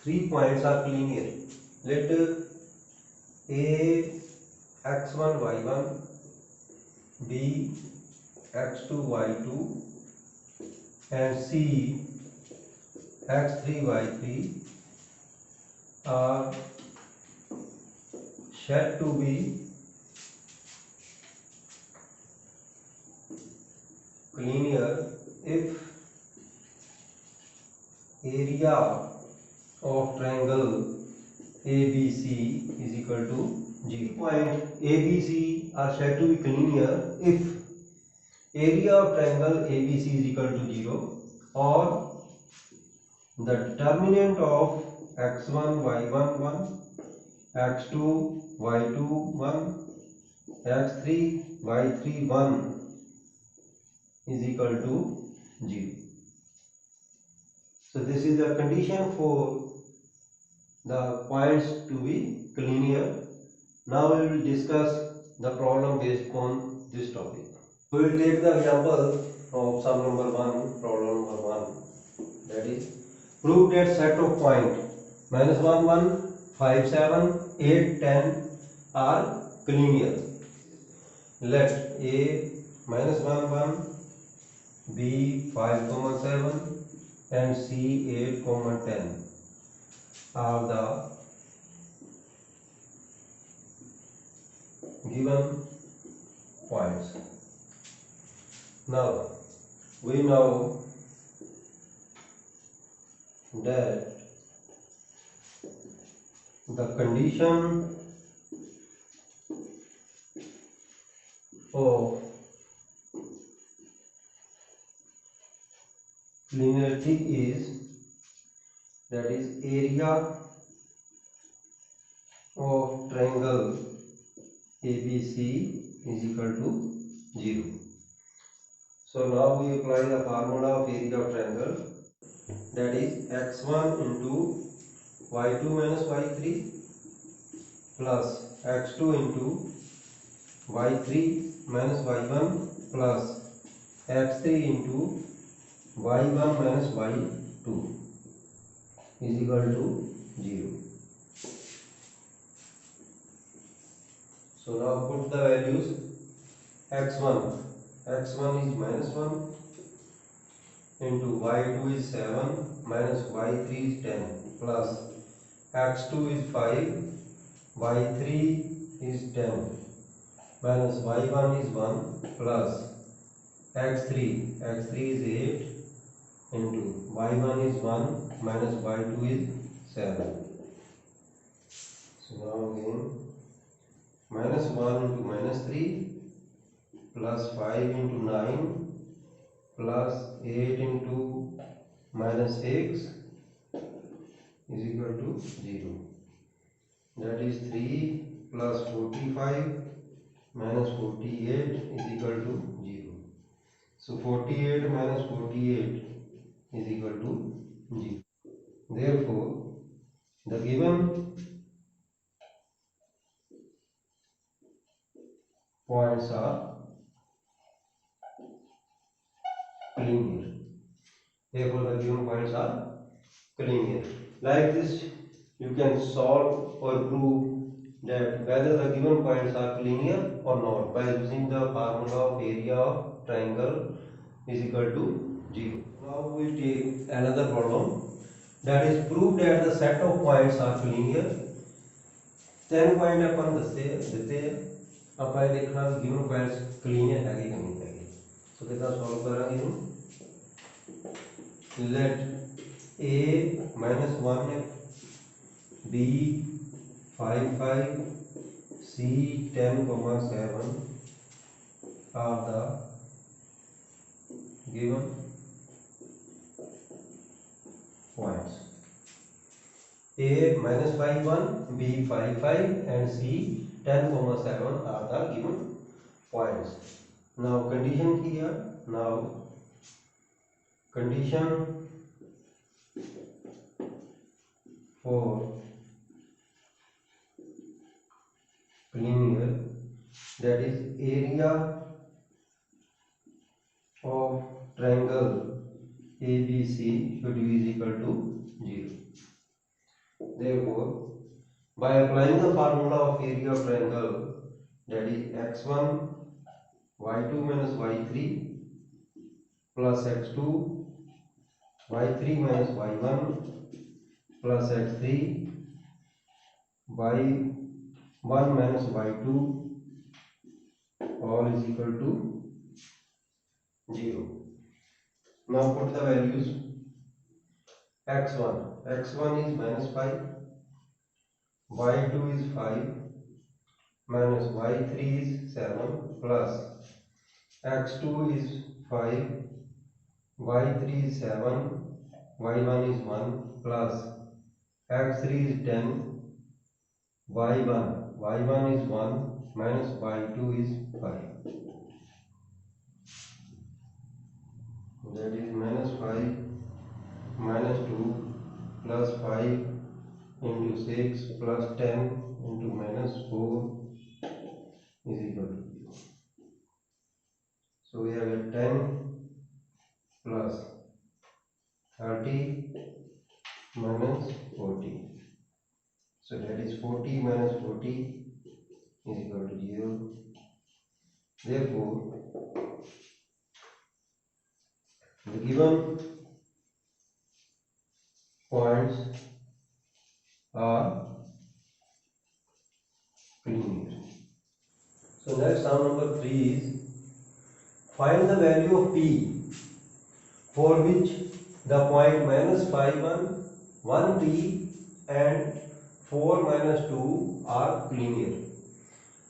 three points are linear. Let A x1 y1, B x2 y2 and C x3 y3 are said to be linear if area of triangle ABC is equal to 0. Point ABC are said to be linear if area of triangle ABC is equal to 0 or the determinant of x1 y1 1, x2 y2 1, x3 y3 1 is equal to 0. So this is the condition for the points to be linear. Now we will discuss the problem based on this topic. We will take the example of sum number 1, problem number 1, that is prove that set of point minus 1 1 5 7 8 10 are linear. Let A minus 1 1, B 5 7 and C 8 10 are the given points. Now we know that the condition of linearity is, that is, area of triangle ABC is equal to 0. So now we apply the formula of area of triangle, that is x1 into y2 minus y3 plus x2 into y3 minus y1 plus x3 into y1 minus y2 is equal to 0. So now put the values. x1 is minus 1 into y2 is 7 minus y3 is 10 plus x2 is 5, y3 is 10 minus y1 is 1 plus x3 is 8 into y1 is 1 minus y2 is 7. So now again minus 1 into minus 3 plus 5 into 9 plus 8 into minus 6 is equal to 0. That is 3 plus 45 minus 48 is equal to 0. So 48 minus 48 is equal to 0. Therefore, the given points are linear. Therefore, the given points are linear. Like this, you can solve or prove that whether the given points are linear or not by using the formula of area of triangle is equal to 0. Now we take another problem, that is prove that the set of points are linear. 10 point अपन देते हैं ਆਪਾਂ ਇਹ ਦੇਖਣਾ ਕਿ given points cleaner ਹੈਗੇ ਕਿ ਨਹੀਂ ਹੈਗੇ। ਸੋ ਕਿਦਾਂ ਸੋਲਵ ਕਰਾਂਗੇ ਇਹਨੂੰ। let a minus 1 b 5 5 c 10 7 are the given points. A minus 5 1, B 5 5 and C 10 7 are the given points. Now condition here. Now condition for linear, that is area of triangle ABC should be is equal to 0. Therefore, by applying the formula of area of triangle, that is x1 y2 minus y3 plus x2 y3 minus y1 plus x3 y1 minus y2 all is equal to 0. Now put the values. x1 is minus 5, y2 is 5, minus y3 is 7, plus x2 is 5, y3 is 7, y1 is 1, plus x3 is 10, y1 is 1, minus y2 is 5. That is minus 5 minus 2 plus 5 into 6 plus 10 into minus 4 is equal to 0. So we have a 10 plus 30 minus 40. So that is 40 minus 40 is equal to 0. Therefore, the given points are linear. So next sum number 3 is find the value of P for which the point minus 5 1, 1 P and 4 minus 2 are linear.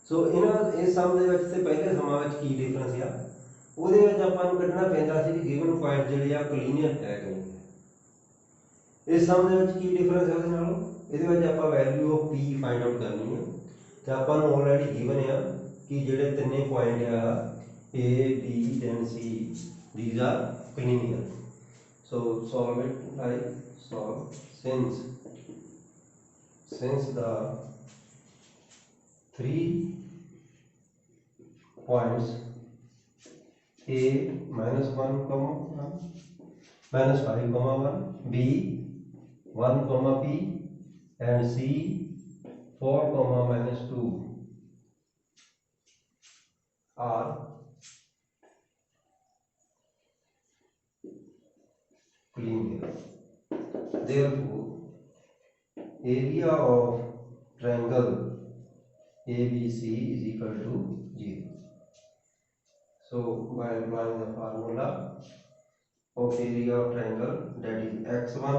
ਸੋ ਇਸ ਸਮ ਦੇ ਵਿੱਚ ਤੇ ਪਹਿਲੇ ਸਮਾਂ ਵਿੱਚ ਕੀ difference ਆ ਉਹਦੇ ਵਿੱਚ ਆਪਾਂ ਨੂੰ ਕੱਢਣਾ ਪੈਂਦਾ ਸੀ ਕਿ ਗਿਵਨ ਪੁਆਇੰਟ ਜਿਹੜੇ ਆ ਕਲੀਨੀਅਰ ਹੈ ਕਿ ਨਹੀਂ। ਇਸ ਸਮ ਦੇ ਵਿੱਚ ਕੀ ਡਿਫਰੈਂਸ ਹੈ ਉਹਦੇ ਨਾਲੋਂ, ਇਹਦੇ ਵਿੱਚ ਆਪਾਂ value of p find out ਕਰਨੀ ਹੈ ਤੇ ਆਪਾਂ ਨੂੰ ਆਲਰੇਡੀ ਗਿਵਨ ਆ ਕਿ ਜਿਹੜੇ ਤਿੰਨੇ ਪੁਆਇੰਟ ਆ a b and c these are collinear. So solve it like solve since the three points a minus 1 comma 1 minus 5 comma 1 b 1 comma p and c 4 comma minus 2 are linear. Therefore, area of triangle ABC is equal to 0. So by applying the formula of area of triangle, that is x1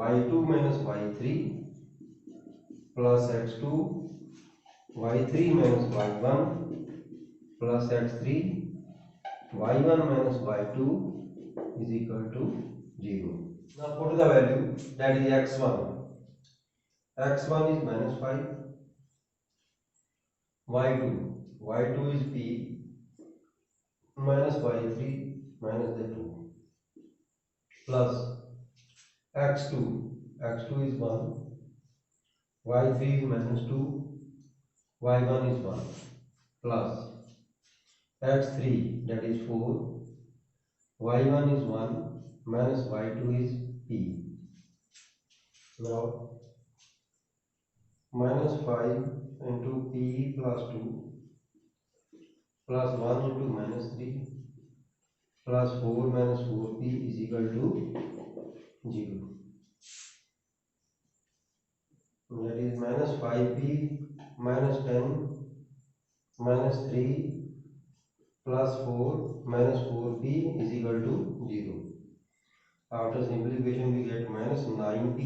y2 minus y3 plus x2 y3 minus y1 plus x3 y1 minus y2 is equal to 0. Now put the value, that is x1 is minus 5, y2 is p minus y3 minus the 2 plus x2 is 1, y3 is minus 2, y1 is 1 plus x3 that is 4, y1 is 1 minus y2 is p. Now minus 5 into p plus 2 plus 1 into minus 3 plus 4 minus 4p is equal to 0. That is minus 5p minus 10 minus 3 plus 4 minus 4p is equal to 0. After simplification we get minus 9p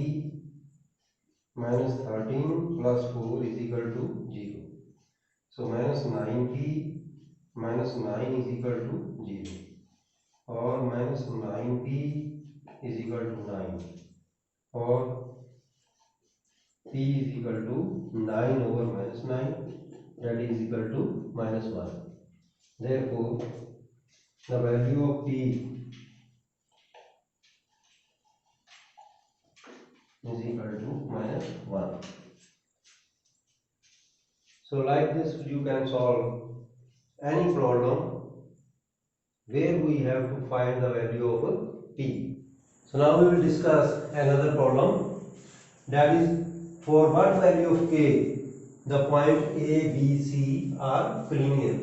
minus 13 plus 4 is equal to 0. So minus 9p minus 9 is equal to 0 or minus 9p is equal to 9 or p is equal to 9 over minus 9, that is equal to minus 1. Therefore, the value of p is equal to minus 1. So like this you can solve any problem where we have to find the value of p. So now we will discuss another problem that is for what value of k the point A B C are collinear।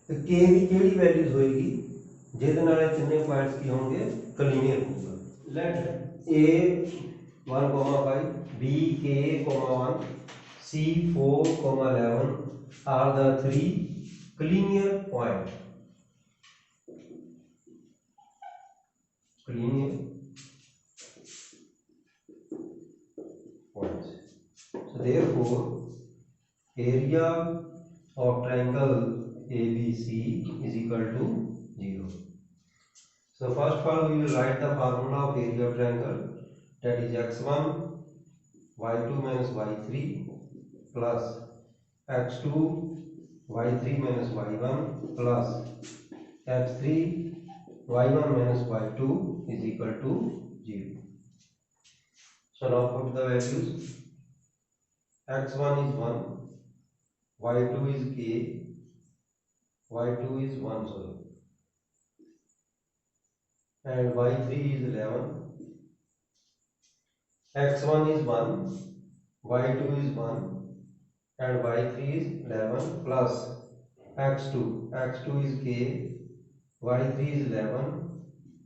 तो k ਦੀ ਕਿਹੜੀ values ਹੋਏਗੀ ਜਿਹਦੇ ਨਾਲ ਇਹ ਤਿੰਨੇ points ਕੀ ਹੋਣਗੇ collinear ਹੋਊਗਾ। let A 1,5 B K, 1 C 4, 11 are the three collinear points। Collinear points. So therefore, area of triangle ABC is equal to 0. So first of all, we will write the formula of area of triangle, that is x1 y2 minus y3 plus x2 y3 minus y1 plus x3 y1 minus y2 is equal to 0. So now put the values. x1 is 1, y2 is k, y2 is 1, sorry, and y3 is 11. x1 is 1, y2 is 1 and y3 is 11 plus x2 is k, y3 is 11,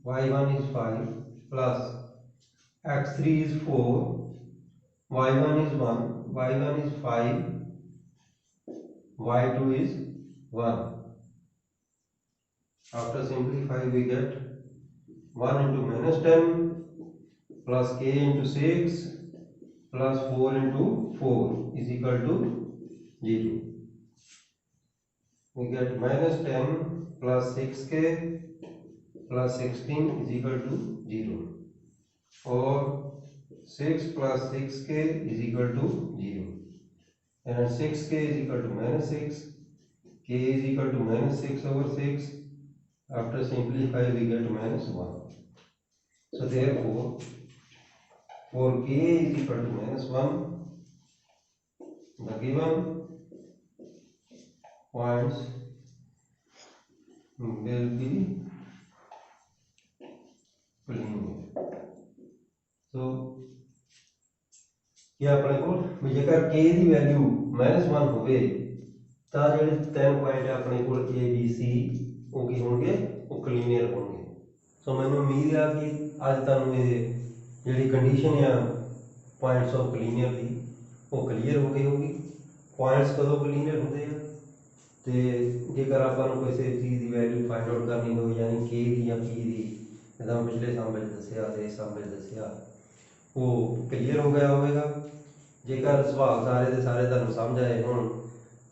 y1 is 5 plus x3 is 4, y1 is 1, y1 is 5, y2 is 1. After simplify we get 1 into minus 10 plus k into 6 plus 4 into 4 is equal to 0. We get minus 10 plus 6k plus 16 is equal to 0, or 6 plus 6k is equal to 0, and 6k is equal to minus 6, k is equal to minus 6 over 6. After simplify we get minus 1. So therefore, for k is equal to minus 1, the given points will be collinear. So ये अपने को जेकर k ਦੀ value -1 ਹੋਵੇ ਤਾਂ ਜਿਹੜੇ ਤਿੰਨ point ਆਪਣੇ ਕੋਲ A B C ਉਹ ਕੀ ਹੋਣਗੇ, ਉਹ ਕਲੀਨੀਅਰ ਹੋਣਗੇ। ਸੋ ਮੈਨੂੰ ਉਮੀਦ ਆ ਕਿ ਅੱਜ ਤੁਹਾਨੂੰ ਇਹ ਜਿਹੜੀ ਕੰਡੀਸ਼ਨ ਆ ਪੁਆਇੰਟਸ ਆਫ ਕਲੀਨੀਅਰ ਦੀ ਉਹ ਕਲੀਅਰ ਹੋ ਗਈ ਹੋਊਗੀ। ਪੁਆਇੰਟਸ ਕਦੋਂ ਕਲੀਨੀਅਰ ਹੁੰਦੇ ਆ ਤੇ ਜੇਕਰ ਆਪਾਂ ਨੂੰ ਕਿਸੇ ਚੀਜ਼ ਦੀ ਵੈਲਿਊ ਫਾਈਂਡ ਆਊਟ ਕਰਨੀ ਹੋਵੇ, ਯਾਨੀ k ਦੀ ਜਾਂ p ਦੀ, ਜਿੱਦਾਂ ਪਿਛਲੇ ਸਮ ਵਿੱਚ ਦੱਸਿਆ ਤੇ ਇਸ ਸਮ ਵਿੱਚ ਦੱਸਿਆ, ਉਹ ਕਲੀਅਰ ਹੋ ਗਿਆ ਹੋਵੇਗਾ। ਜੇਕਰ ਸਵਾਲ ਸਾਰੇ ਦੇ ਸਾਰੇ ਤੁਹਾਨੂੰ ਸਮਝ ਆਏ ਹੋਣ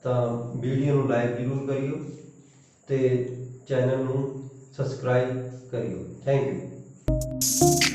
ਤਾਂ ਵੀਡੀਓ ਨੂੰ ਲਾਈਕ ਜ਼ਰੂਰ ਕਰਿਓ ਤੇ ਚੈਨਲ ਨੂੰ ਸਬਸਕ੍ਰਾਈਬ ਕਰਿਓ। Thank you.